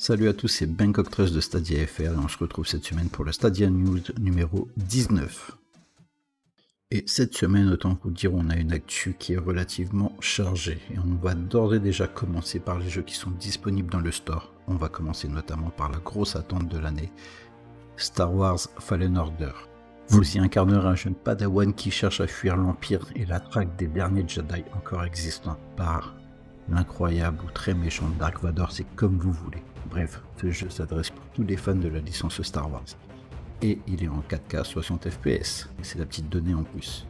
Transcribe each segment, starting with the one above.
Salut à tous, c'est Bangkok Trust de Stadia FR et on se retrouve cette semaine pour le Stadia News numéro 19. Et cette semaine, autant vous dire, on a une actu qui est relativement chargée et on va d'ores et déjà commencer par les jeux qui sont disponibles dans le store. On va commencer notamment par la grosse attente de l'année, Star Wars Fallen Order. Vous y incarnerez un jeune padawan qui cherche à fuir l'Empire et la traque des derniers Jedi encore existants par l'incroyable ou très méchant Dark Vador, c'est comme vous voulez. Bref, ce jeu s'adresse pour tous les fans de la licence Star Wars. Et il est en 4K 60 fps, et c'est la petite donnée en plus.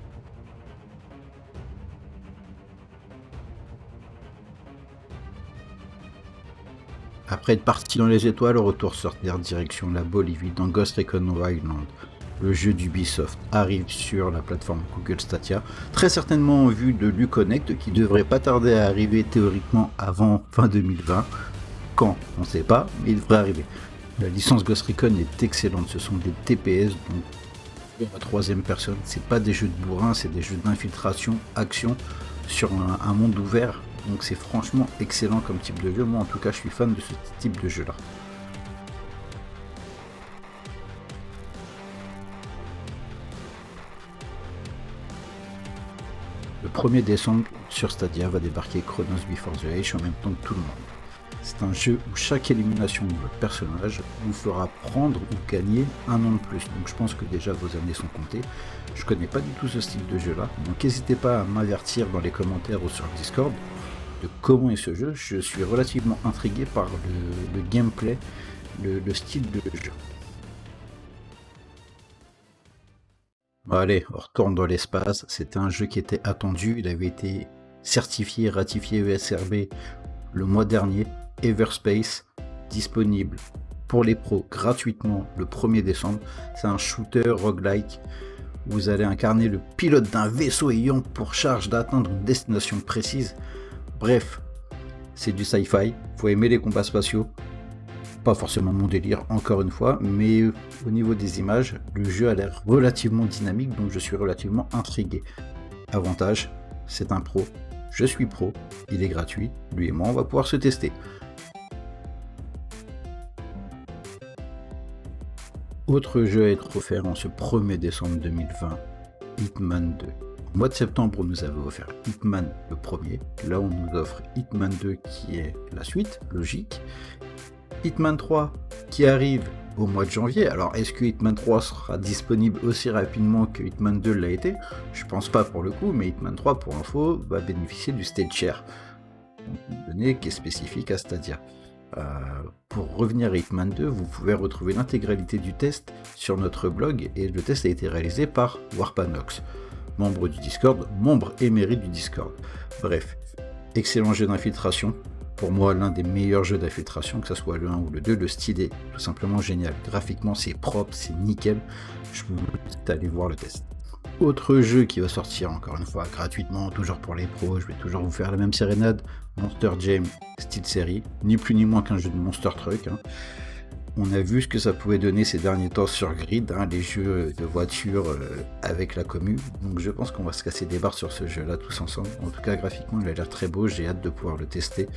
Après être parti dans les étoiles, retour sur Terre direction la Bolivie dans Ghost Recon Wildlands. Le jeu d'Ubisoft arrive sur la plateforme Google Stadia, très certainement en vue de l'Uconnect qui devrait pas tarder à arriver théoriquement avant fin 2020. Quand, on ne sait pas, mais il devrait arriver. La licence Ghost Recon est excellente, ce sont des TPS, donc la troisième personne, c'est pas des jeux de bourrin, c'est des jeux d'infiltration, action, sur un monde ouvert, donc c'est franchement excellent comme type de jeu. Moi en tout cas je suis fan de ce type de jeu là. Le 1er décembre sur Stadia va débarquer Chronos Before the Age en même temps que tout le monde. C'est un jeu où chaque élimination de votre personnage vous fera prendre ou gagner un an de plus. Donc je pense que déjà vos années sont comptées. Je connais pas du tout ce style de jeu là. Donc n'hésitez pas à m'avertir dans les commentaires ou sur le Discord de comment est ce jeu. Je suis relativement intrigué par le gameplay, le style de jeu. Bon, allez, on retourne dans l'espace. C'était un jeu qui était attendu. Il avait été certifié, ratifié ESRB le mois dernier. Everspace, disponible pour les pros gratuitement le 1er décembre. C'est un shooter roguelike. Vous allez incarner le pilote d'un vaisseau ayant pour charge d'atteindre une destination précise. Bref, c'est du sci-fi. Faut aimer les combats spatiaux. Pas forcément mon délire, encore une fois, mais au niveau des images, le jeu a l'air relativement dynamique, donc je suis relativement intrigué. Avantage, c'est un pro. Je suis pro, il est gratuit, lui et moi on va pouvoir se tester. Autre jeu à être offert en ce 1er décembre 2020, Hitman 2. Au mois de septembre, on nous avait offert Hitman le premier. Là, on nous offre Hitman 2 qui est la suite, logique. Hitman 3 qui arrive au mois de janvier. Alors, est-ce que Hitman 3 sera disponible aussi rapidement que Hitman 2 l'a été? Je pense pas pour le coup, mais Hitman 3, pour info, va bénéficier du Stage Share. Une donnée qui est spécifique à Stadia. Pour revenir à Hitman 2, vous pouvez retrouver l'intégralité du test sur notre blog et le test a été réalisé par Warpanox, membre du Discord, membre émérite du Discord. Bref, excellent jeu d'infiltration. Pour moi, l'un des meilleurs jeux d'infiltration, que ce soit le 1 ou le 2, le style est tout simplement génial. Graphiquement, c'est propre, c'est nickel. Je vous invite à aller voir le test. Autre jeu qui va sortir encore une fois gratuitement, toujours pour les pros, je vais toujours vous faire la même sérénade, Monster Jam style série, ni plus ni moins qu'un jeu de Monster Truck. On a vu ce que ça pouvait donner ces derniers temps sur Grid, les jeux de voiture avec la commu, donc je pense qu'on va se casser des barres sur ce jeu là tous ensemble. En tout cas graphiquement il a l'air très beau, j'ai hâte de pouvoir le tester,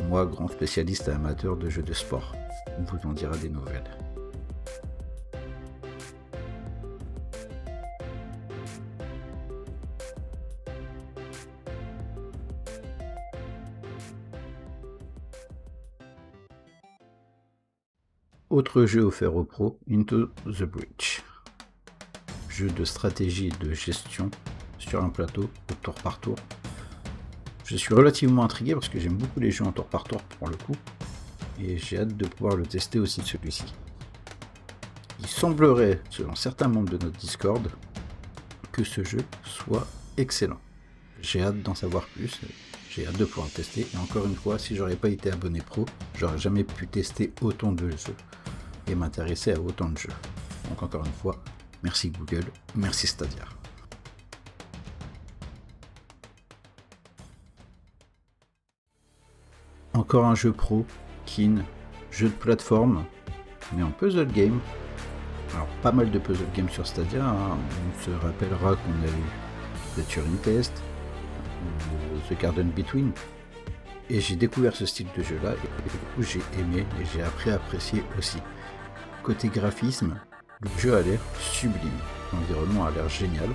moi grand spécialiste et amateur de jeux de sport, on vous en dira des nouvelles. Autre jeu offert aux pros, Into the Breach. Jeu de stratégie et de gestion sur un plateau, au tour par tour. Je suis relativement intrigué parce que j'aime beaucoup les jeux en tour par tour pour le coup. Et j'ai hâte de pouvoir le tester aussi celui-ci. Il semblerait, selon certains membres de notre Discord, que ce jeu soit excellent. J'ai hâte d'en savoir plus. J'ai hâte de pouvoir le tester. Et encore une fois, si j'aurais pas été abonné pro, j'aurais jamais pu tester autant de jeux et m'intéresser à autant de jeux. Donc encore une fois, merci Google, merci Stadia. Encore un jeu pro, Kin, jeu de plateforme, mais en puzzle game. Alors pas mal de puzzle games sur Stadia, on se rappellera qu'on a eu The Turing Test, The Garden Between, Et j'ai découvert ce style de jeu là, et du coup j'ai aimé et j'ai appris à apprécier aussi. Côté graphisme, le jeu a l'air sublime, l'environnement a l'air génial.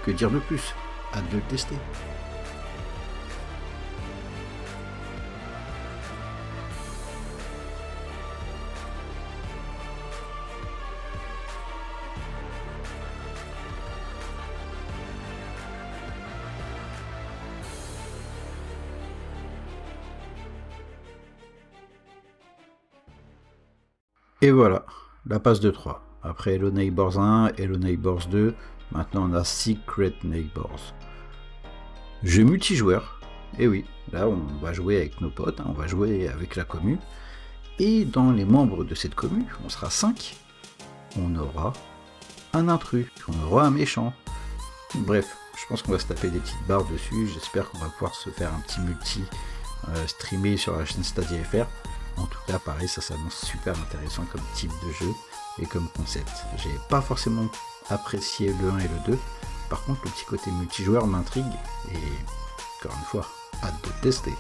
Que dire de plus? Hâte de le tester. Et voilà, la passe de 3. Après Hello Neighbors 1, Hello Neighbors 2, maintenant on a Secret Neighbors. Jeu multijoueur, et oui, là on va jouer avec nos potes, on va jouer avec la commu. Et dans les membres de cette commu, on sera 5. On aura un intrus, on aura un méchant. Bref, je pense qu'on va se taper des petites barres dessus. J'espère qu'on va pouvoir se faire un petit multi streamé sur la chaîne Stadia FR. En tout cas, pareil, ça s'annonce super intéressant comme type de jeu et comme concept. J'ai pas forcément apprécié le 1 et le 2. Par contre, le petit côté multijoueur m'intrigue et, encore une fois, hâte de tester.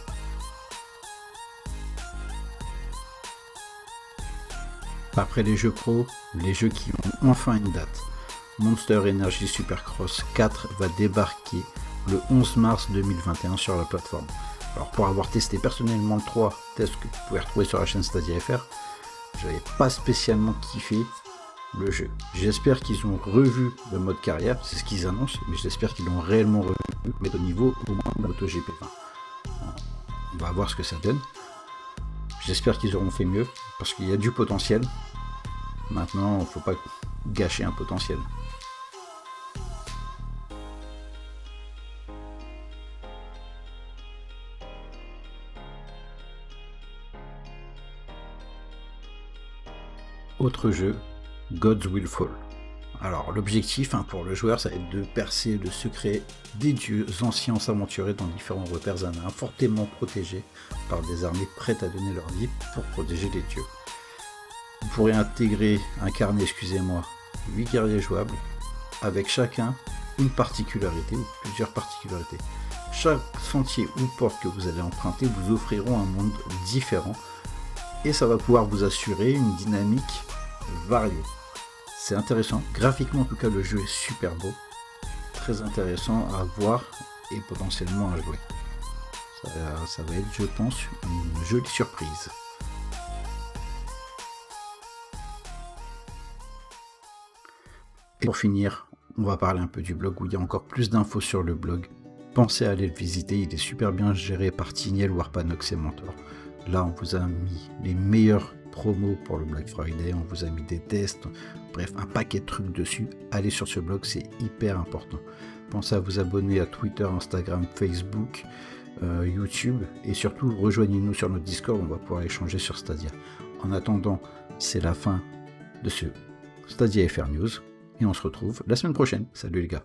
Après les jeux pro, les jeux qui ont enfin une date. Monster Energy Supercross 4 va débarquer le 11 mars 2021 sur la plateforme. Alors pour avoir testé personnellement le 3, test que vous pouvez retrouver sur la chaîne Stadia FR, j'avais pas spécialement kiffé le jeu. J'espère qu'ils ont revu le mode carrière, c'est ce qu'ils annoncent, mais j'espère qu'ils l'ont réellement revu, mais au niveau au moins de MotoGP. On va voir ce que ça donne. J'espère qu'ils auront fait mieux, parce qu'il y a du potentiel. Maintenant, il ne faut pas gâcher un potentiel. Autre jeu, Gods Will Fall. Alors l'objectif pour le joueur, ça va être de percer le secret des dieux anciens s'aventurer dans différents repères anéens fortement protégés par des armées prêtes à donner leur vie pour protéger les dieux. Vous pourrez incarner 8 guerriers jouables, avec chacun une particularité ou plusieurs particularités. Chaque sentier ou porte que vous allez emprunter vous offriront un monde différent et ça va pouvoir vous assurer une dynamique variée. C'est intéressant, graphiquement en tout cas le jeu est super beau, très intéressant à voir et potentiellement à jouer. Ça va être, je pense, une jolie surprise. Et pour finir, on va parler un peu du blog où il y a encore plus d'infos sur le blog. Pensez à aller le visiter, il est super bien géré par Tiniel, Warpanox et Mentor. Là, on vous a mis les meilleurs promos pour le Black Friday, on vous a mis des tests, bref, un paquet de trucs dessus. Allez sur ce blog, c'est hyper important. Pensez à vous abonner à Twitter, Instagram, Facebook, YouTube et surtout rejoignez-nous sur notre Discord, on va pouvoir échanger sur Stadia. En attendant, c'est la fin de ce Stadia FR News et on se retrouve la semaine prochaine. Salut les gars.